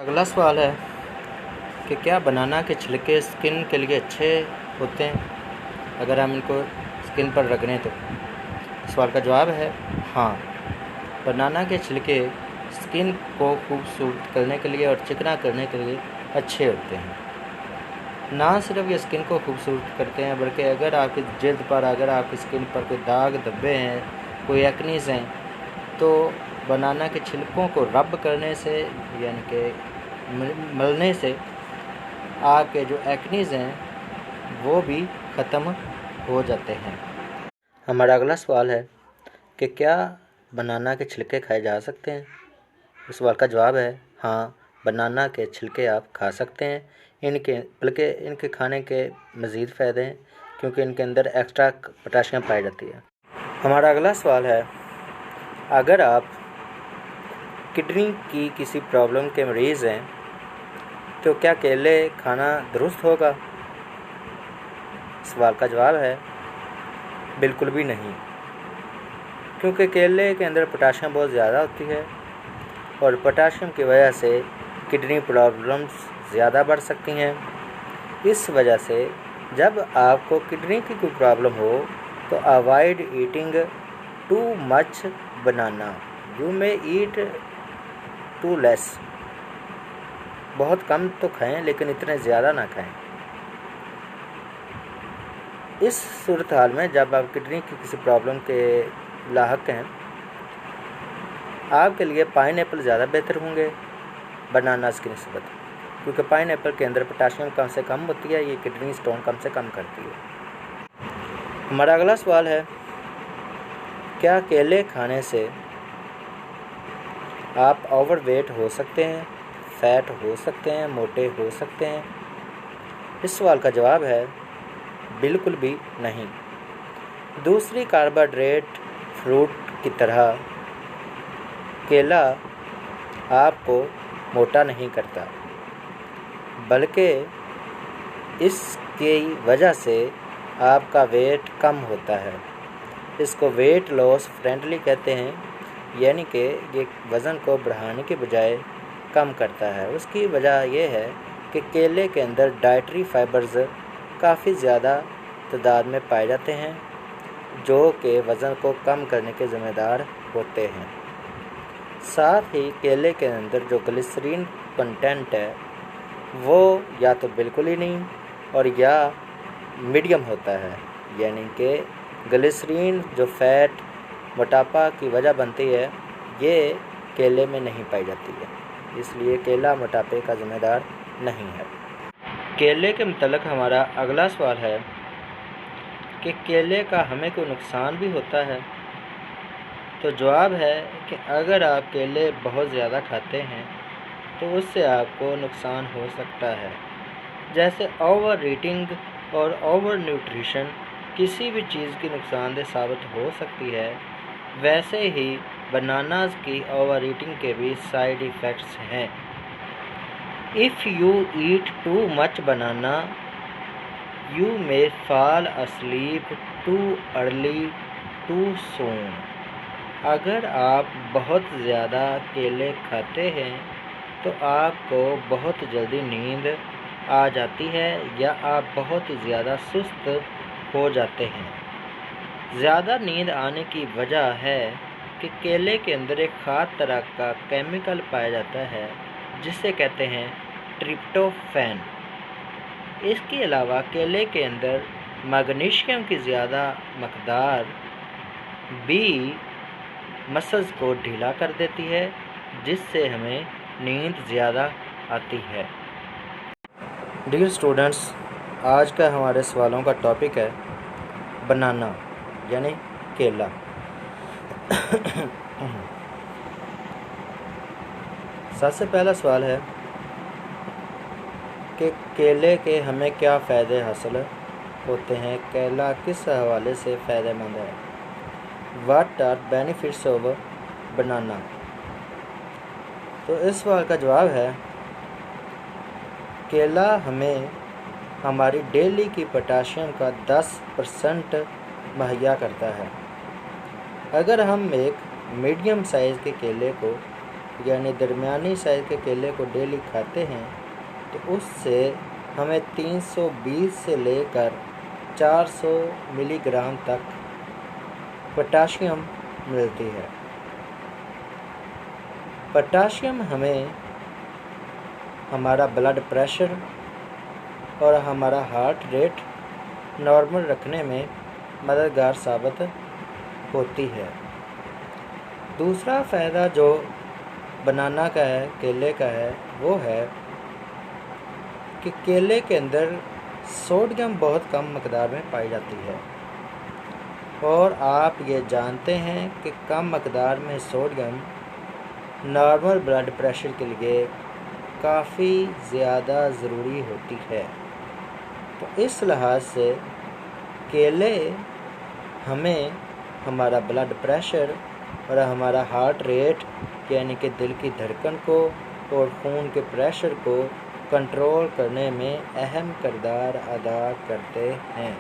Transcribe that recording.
अगला सवाल है कि क्या बनाना के छिलके स्किन के लिए अच्छे होते हैं अगर हम इनको स्किन पर रगड़ें तो? सवाल का जवाब है हाँ। बनाना के छिलके स्किन को खूबसूरत करने के लिए और चिकना करने के लिए अच्छे होते हैं। ना सिर्फ ये स्किन को खूबसूरत करते हैं बल्कि अगर आपकी जल्द पर आपकी स्किन पर कोई दाग धब्बे हैं, कोई एक्नीज हैं, तो बनाना के छिलकों को रब करने से यानी कि मलने से आपके जो एक्नीज हैं वो भी ख़त्म हो जाते हैं। हमारा अगला सवाल है कि क्या बनाना के छिलके खाए जा सकते हैं? इस सवाल का जवाब है हाँ, बनाना के छिलके आप खा सकते हैं। बल्कि इनके खाने के मज़ीद फ़ायदे हैं क्योंकि इनके अंदर एक्स्ट्रा पोटाशियम पाई जाती है। हमारा अगला सवाल है, अगर आप किडनी की किसी प्रॉब्लम के मरीज़ हैं तो क्या केले खाना दुरुस्त होगा? सवाल का जवाब है बिल्कुल भी नहीं, क्योंकि केले के अंदर पोटाशियम बहुत ज़्यादा होती है और पोटाशियम की वजह से किडनी प्रॉब्लम्स ज़्यादा बढ़ सकती हैं। इस वजह से जब आपको किडनी की कोई प्रॉब्लम हो तो avoid eating too much banana, you may eat too less. बहुत कम तो खाएं लेकिन इतने ज़्यादा ना खाएं। इस सूरत हाल में जब आप किडनी की किसी प्रॉब्लम के लाहक हैं, आपके लिए पाइनएप्पल ज़्यादा बेहतर होंगे बनाना की निस्बत, क्योंकि पाइनएप्पल के अंदर पोटाशियम कम से कम होती है, ये किडनी स्टोन कम से कम करती है। हमारा अगला सवाल है, क्या केले खाने से आप ओवरवेट हो सकते हैं, फैट हो सकते हैं, मोटे हो सकते हैं? इस सवाल का जवाब है बिल्कुल भी नहीं। दूसरी कार्बोहाइड्रेट फ्रूट की तरह केला आपको मोटा नहीं करता, बल्कि इसकी वजह से आपका वेट कम होता है। इसको वेट लॉस फ्रेंडली कहते हैं, यानी कि ये वज़न को बढ़ाने के बजाय कम करता है। उसकी वजह यह है कि केले के अंदर डाइटरी फाइबर्स काफ़ी ज़्यादा तादाद में पाए जाते हैं, जो कि वज़न को कम करने के ज़िम्मेदार होते हैं। साथ ही केले के अंदर जो ग्लिसरीन कंटेंट है वो या तो बिल्कुल ही नहीं और या मीडियम होता है, यानी कि ग्लिसरीन जो फैट मोटापा की वजह बनती है ये केले में नहीं पाई जाती है, इसलिए केला मोटापे का ज़िम्मेदार नहीं है। केले के मुतल्लिक़ हमारा अगला सवाल है कि केले का हमें कोई नुकसान भी होता है? तो जवाब है कि अगर आप केले बहुत ज़्यादा खाते हैं तो उससे आपको नुकसान हो सकता है। जैसे ओवर ईटिंग और ओवर न्यूट्रिशन किसी भी चीज़ की नुकसानदेह साबित हो सकती है, वैसे ही बनानास की ओवर ईटिंग के भी साइड इफ़ेक्ट्स हैं। If you eat to much banana you may fall asleep too early too soon. अगर आप बहुत ज़्यादा केले खाते हैं तो आपको बहुत जल्दी नींद आ जाती है या आप बहुत ज़्यादा सुस्त हो जाते हैं। ज़्यादा नींद आने की वजह है कि केले के अंदर एक ख़ास तरह का केमिकल पाया जाता है जिसे कहते हैं ट्रिप्टोफैन। इसके अलावा केले के अंदर मैग्नीशियम की ज़्यादा मकदार भी मसल्स को ढीला कर देती है, जिससे हमें नींद ज़्यादा आती है। डियर स्टूडेंट्स, आज का हमारे सवालों का टॉपिक है बनाना यानी केला। सबसे पहला सवाल है कि केले के हमें क्या फ़ायदे हासिल होते हैं, केला किस हवाले से फ़ायदेमंद है। What are benefits of banana? तो इस सवाल का जवाब है केला हमें हमारी डेली की पोटाशियम का 10% मुहैया करता है। अगर हम एक मीडियम साइज़ के केले को यानी दरमियानी साइज़ के केले को डेली खाते हैं तो उससे हमें 320 से लेकर 400 मिलीग्राम तक पोटाशियम मिलती है। पोटाशियम हमें हमारा ब्लड प्रेशर और हमारा हार्ट रेट नॉर्मल रखने में मददगार साबित होती है। दूसरा फ़ायदा जो बनाना का है, केले का है, वो है कि केले के अंदर सोडियम बहुत कम मकदार में पाई जाती है और आप ये जानते हैं कि कम मकदार में सोडियम नॉर्मल ब्लड प्रेशर के लिए काफ़ी ज़्यादा ज़रूरी होती है। तो इस लिहाज से केले हमें हमारा ब्लड प्रेशर और हमारा हार्ट रेट यानी कि दिल की धड़कन को और खून के प्रेशर को कंट्रोल करने में अहम किरदार अदा करते हैं।